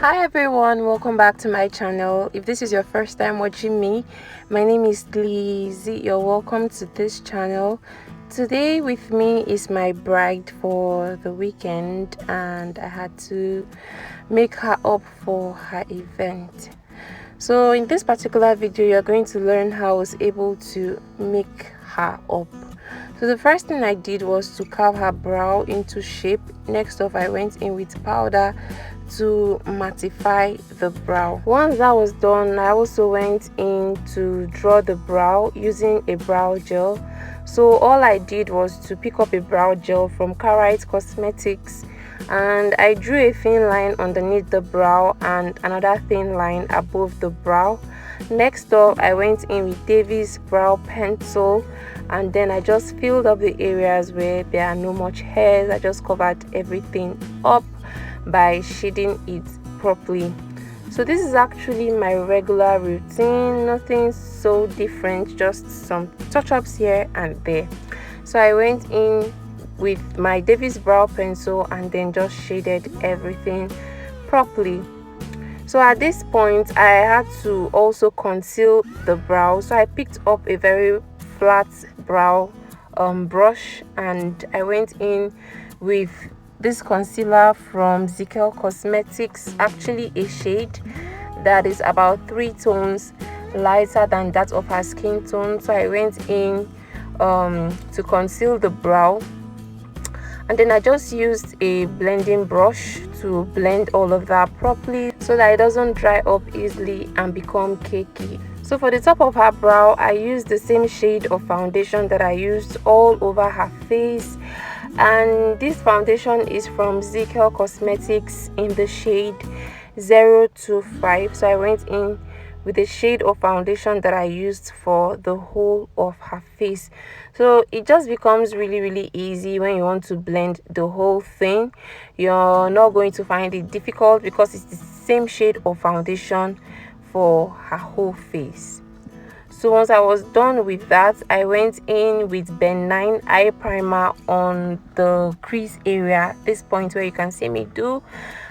Hi everyone, welcome back to my channel. If this is your first time watching me, my name is Lizzie. You're welcome to this channel. Today with me is my bride for the weekend, and I had to make her up for her event. So in this particular video, you're going to learn how I was able to make her up. So the first thing I did was to carve her brow into shape. Next off, I went in with powder to mattify the brow. Once that was done, I also went in to draw the brow using a brow gel. So all I did was to pick up a brow gel from Cosmetics, and I drew a thin line underneath the brow and another thin line above the brow. Next up, I went in with Davy's brow pencil, and then I just filled up the areas where there are no much hairs. I just covered everything up by shading it properly. So this is actually my regular routine, nothing so different, just some touch-ups here and there. So I went in with my Davy's brow pencil and then just shaded everything properly. So at this point, I had to also conceal the brow, so I picked up a very flat brow brush, and I went in with this concealer from Cosmetics, actually a shade that is about 3 tones lighter than that of her skin tone. So I went in to conceal the brow, and then I just used a blending brush to blend all of that properly so that it doesn't dry up easily and become cakey. So for the top of her brow, I used the same shade of foundation that I used all over her face, and this foundation is from Cosmetics in the shade 025. So I went in with the shade of foundation that I used for the whole of her face. So it just becomes really easy when you want to blend the whole thing. You're not going to find it difficult because it's the same shade of foundation for her whole face. So once I was done with that, I went in with Ben 9 eye primer on the crease area, this point where you can see me do,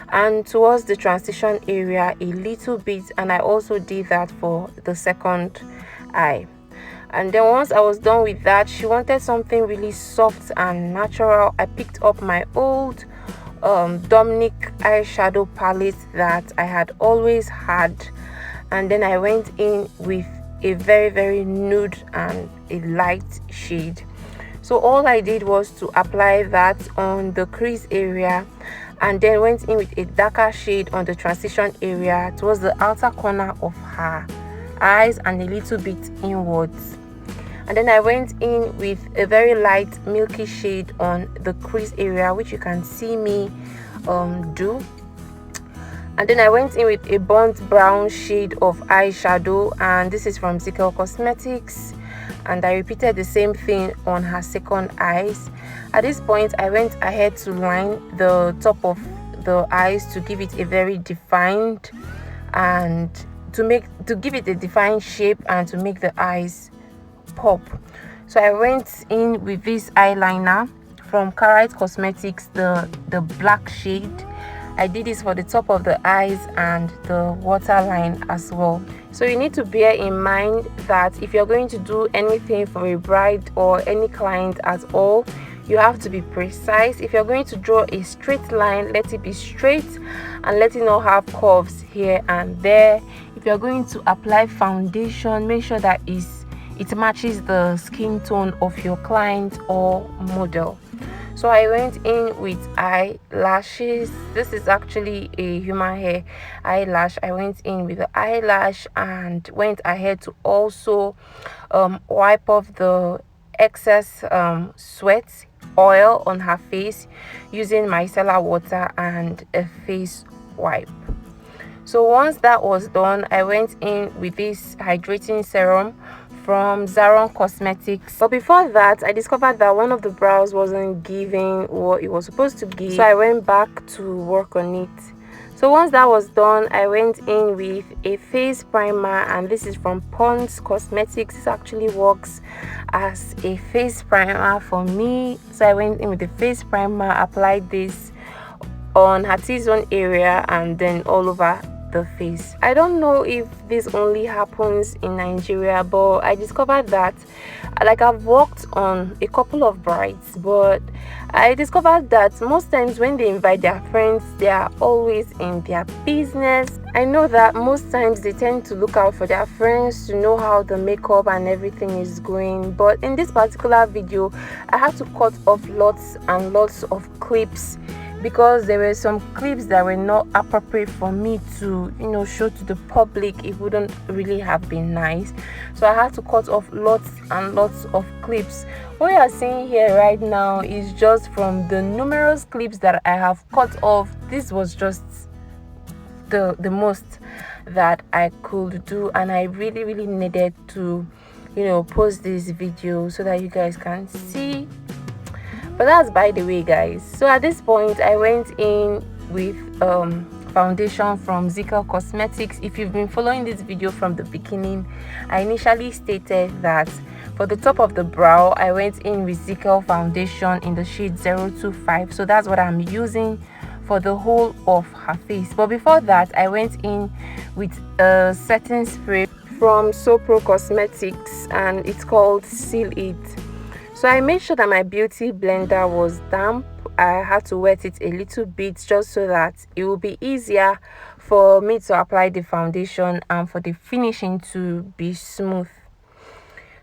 and towards the transition area a little bit, and I also did that for the second eye. And then once I was done with that, she wanted something really soft and natural. I picked up my old Dominic eyeshadow palette that I had always had, and then I went in with a very nude and a light shade. So all I did was to apply that on the crease area, and then went in with a darker shade on the transition area towards the outer corner of her eyes and a little bit inwards. And then I went in with a very light milky shade on the crease area, which you can see me do. And then I went in with a burnt brown shade of eyeshadow, and this is from Cosmetics, and I repeated the same thing on her second eyes. At this point, I went ahead to line the top of the eyes to give it a very defined, and to give it a defined shape and to make the eyes pop. So I went in with this eyeliner from Cosmetics, the black shade. I did this for the top of the eyes and the waterline as well. So you need to bear in mind that if you're going to do anything for a bride or any client at all, you have to be precise. If you're going to draw a straight line, let it be straight and let it not have curves here and there. If you're going to apply foundation, make sure that it matches the skin tone of your client or model. So I went in with eyelashes. This is actually a human hair eyelash. I went in with the eyelash and went ahead to also wipe off the excess sweat oil on her face using micellar water and a face wipe. So once that was done, I went in with this hydrating serum from Cosmetics. But before that, I discovered that one of the brows wasn't giving what it was supposed to give, so I went back to work on it. So once that was done, I went in with a face primer, and this is from Cosmetics. This actually works as a face primer for me. So I went in with the face primer, applied this on her T-zone area and then all over the face. I don't know if this only happens in Nigeria, but I discovered that, like, I've worked on a couple of brides, but I discovered that most times when they invite their friends, they are always in their business. I know that most times they tend to look out for their friends to know how the makeup and everything is going, but in this particular video I had to cut off lots and lots of clips because there were some clips that were not appropriate for me to, you know, show to the public. It wouldn't really have been nice, so I had to cut off lots and lots of clips. What you are seeing here right now is just from the numerous clips that I have cut off. This was just the most that I could do, and I really needed to, you know, post this video so that you guys can see. But that's by the way, guys. So at this point I went in with foundation from Zico Cosmetics. If you've been following this video from the beginning, I initially stated that for the top of the brow I went in with Zico foundation in the shade 025. So that's what I'm using for the whole of her face. But before that I went in with a setting spray from Sopro Cosmetics and it's called Seal It. So I made sure that my beauty blender was damp. I had to wet it a little bit just so that it will be easier for me to apply the foundation and for the finishing to be smooth.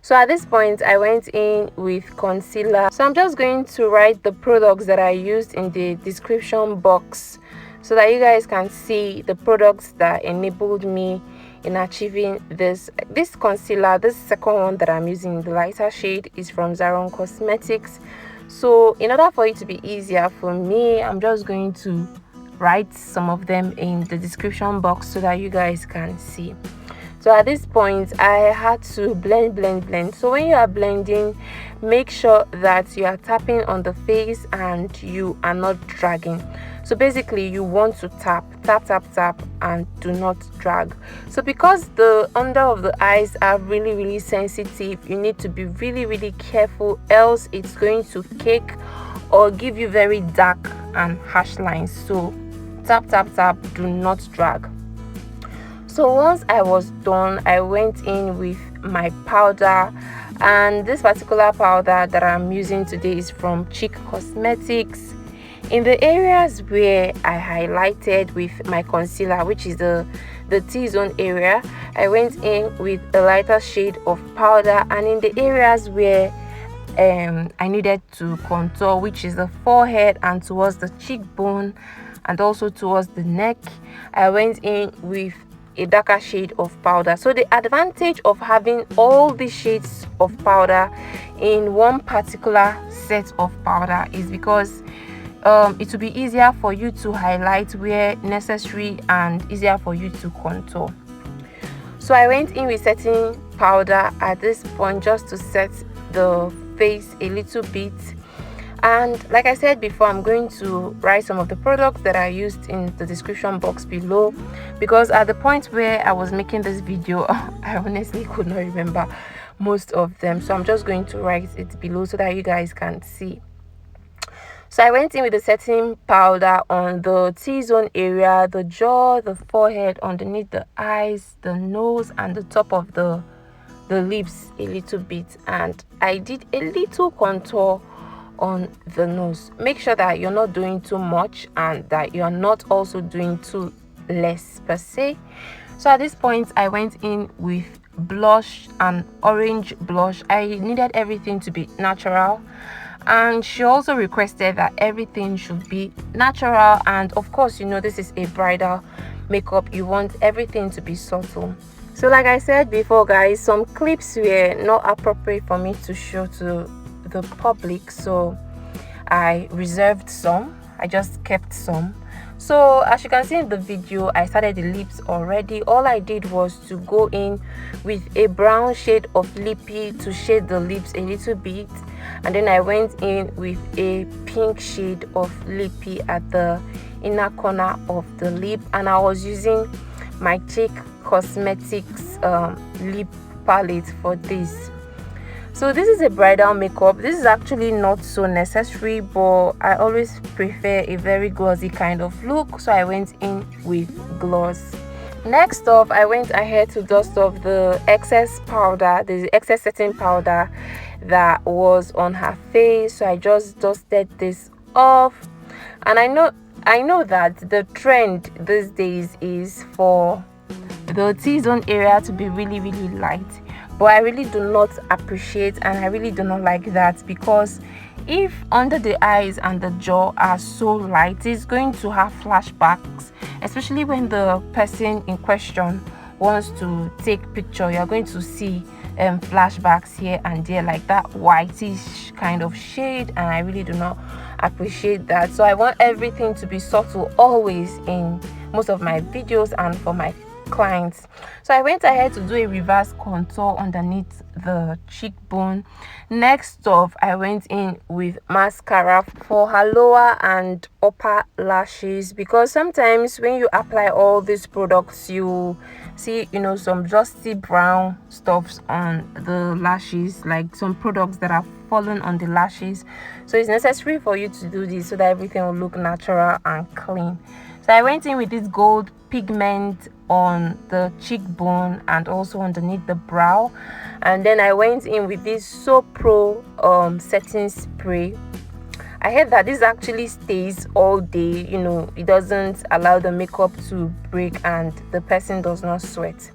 So at this point I went in with concealer. So I'm just going to write the products that I used in the description box so that you guys can see the products that enabled me in achieving this concealer. This second one that I'm using, the lighter shade, is from Zaron Cosmetics. So in order for it to be easier for me, I'm just going to write some of them in the description box so that you guys can see. So at this point I had to blend. So when you are blending, make sure that you are tapping on the face and you are not dragging. So basically you want to tap and do not drag. So because the under of the eyes are really sensitive, you need to be really careful, else it's going to cake or give you very dark and harsh lines. So tap, do not drag. So once I was done, I went in with my powder, and this particular powder that I'm using today is from Cheek Cosmetics. In the areas where I highlighted with my concealer, which is the T-zone area, I went in with a lighter shade of powder, and in the areas where I needed to contour, which is the forehead and towards the cheekbone and also towards the neck, I went in with a darker shade of powder. So the advantage of having all these shades of powder in one particular set of powder is because it will be easier for you to highlight where necessary and easier for you to contour. So I went in with setting powder at this point just to set the face a little bit, and like I said before, I'm going to write some of the products that I used in the description box below, because at the point where I was making this video I honestly could not remember most of them, so I'm just going to write it below so that you guys can see. So I went in with the setting powder on the T-zone area, the jaw, the forehead, underneath the eyes, the nose, and the top of the lips a little bit, and I did a little contour on the nose. Make sure that you're not doing too much and that you're not also doing too less per se. So at this point I went in with blush, and orange blush. I needed everything to be natural, and she also requested that everything should be natural, and of course, you know, this is a bridal makeup, you want everything to be subtle. So like I said before, guys, some clips were not appropriate for me to show to the public, so I reserved some. I just kept some. So as you can see in the video, I started the lips already. All I did was to go in with a brown shade of lippy to shade the lips a little bit, and then I went in with a pink shade of lippy at the inner corner of the lip, and I was using my Cheek Cosmetics lip palette for this. So this is a bridal makeup. This is actually not so necessary, but I always prefer a very glossy kind of look, so I went in with gloss. Next off, I went ahead to dust off the excess powder, the excess setting powder that was on her face. So I just dusted this off. And I know that the trend these days is for the T-zone area to be really light, but I really do not appreciate and I really do not like that, because if under the eyes and the jaw are so light, it's going to have flashbacks, especially when the person in question wants to take picture. You're going to see flashbacks here and there, like that whitish kind of shade, and I really do not appreciate that. So I want everything to be subtle always in most of my videos and for my clients. So I went ahead to do a reverse contour underneath the cheekbone. Next off, I went in with mascara for her lower and upper lashes, because sometimes when you apply all these products, you see, you know, some dusty brown stuffs on the lashes, like some products that are fallen on the lashes. So it's necessary for you to do this so that everything will look natural and clean. So I went in with this gold pigment on the cheekbone and also underneath the brow, and then I went in with this So Pro setting spray. I heard that this actually stays all day, you know, it doesn't allow the makeup to break and the person does not sweat.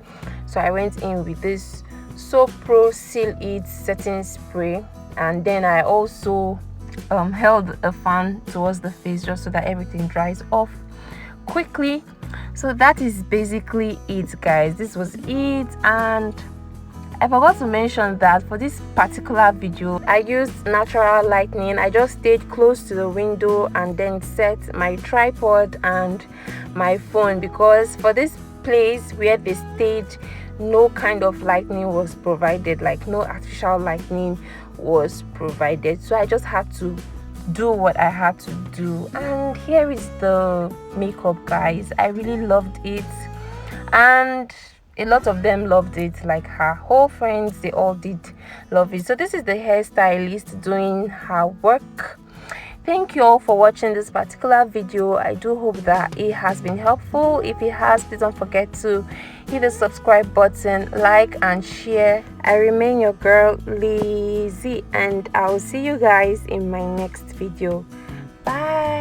So I went in with this So Pro Seal It setting spray, and then I also held a fan towards the face just so that everything dries off quickly. So that is basically it, guys. This was it. And I forgot to mention that for this particular video I used natural lighting. I just stayed close to the window and then set my tripod and my phone, because for this place where they stayed, no kind of lighting was provided, like no artificial lighting was provided. So I just had to do what I had to do. And here is the makeup, guys. I really loved it, and a lot of them loved it, like her whole friends, they all did love it. So this is the hairstylist doing her work. Thank you all for watching this particular video. I do hope that it has been helpful. If it has, please don't forget to hit the subscribe button, like and share. I remain your girl Lizzie, and I'll see you guys in my next video. Bye.